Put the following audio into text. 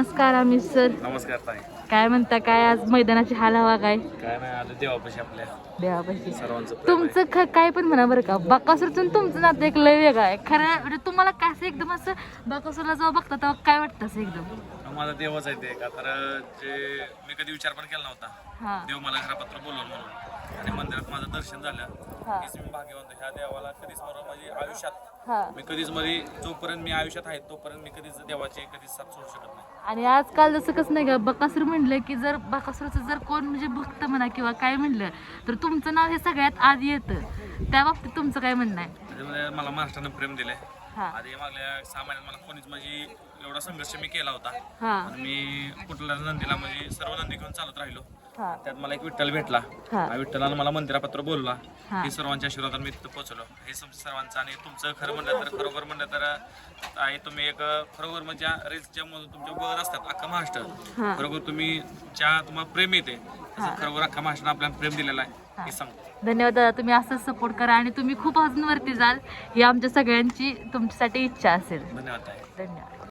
नमस्कार आम्ही सर. नमस्कार ताई. काय म्हणता, काय आज मैदानाची हाल हवा काय काय नाही आलं देवापाशी आपल्या देवापाशी सर्वांचं प्रेम तुमचं काय पण म्हणा बरं का, बाकासूरचं तुमचं नातं एक लय वेगळं आहे खरं. म्हणजे तुम्हाला काय असं एकदम असं बाकासूरला जेव्हा बघता तेव्हा काय वाटतं असं एकदम? आहे. माझा देवच आहे ते का तर जे मी कधी विचार पण केला नव्हता. हा देव मला घरापत्र बोलवलं म्हणून आणि मंदिरात माझं दर्शन झालं. हा हीच मी भाग्यवान आहे. ह्या देवाला कधीच मला माझ्या आयुष्यात हा. मी कधीच मध्ये जोपर्यंत मी आयुष्यात आहे तोपर्यंत मी कधीच देवाची कधीच साथ सोडू शकत नाही. आणि आजकाल जसं कसं नाही का, बकासूर म्हणलं की जर बकासूरचं जर कोण म्हणजे भक्त म्हणा किंवा काय म्हणलं तर तुमचं नाव हे सगळ्यात आधी येतं. त्या बाबतीत तुमचं काय म्हणणं आहे? त्याच्यामुळे मला महाराष्ट्रानं प्रेम दिलंय. हा आधी मागल्या 6 महिन्यात मला कोणीच माझी एवढा संघर्ष मी केला होता. हा आणि मी कुठल्या नंदीला म्हणजे सर्व नंदी घेऊन चालत राहिलो. हा त्यात मला एक विठ्ठल भेटला. हा विठ्ठलानं मला मंदिरापत्र बोलला. हा. हे सर्वांच्या आशीर्वादाने मी तिथं पोहोचलो. हे सर्वांचं आणि तुमचं खरं म्हणलं तर खरोखर म्हणलं तर आहे तुम्ही एक खरोखर म्हणजे रेसच्या मधून तुमच्या बघत असतात अख्खा महाराष्ट्र. हा. खरोखर तुम्ही तुम्हाला प्रेम येते खरोखर अख्खा महाराष्ट्रानं आपल्याला प्रेम दिलेलं आहे हे सांगतो. धन्यवाद दादा, तुम्ही असंच सपोर्ट करा आणि तुम्ही खूप अजून वरती जाल ही आमच्या सगळ्यांची तुमच्यासाठी इच्छा असेल. धन्यवाद. धन्यवाद.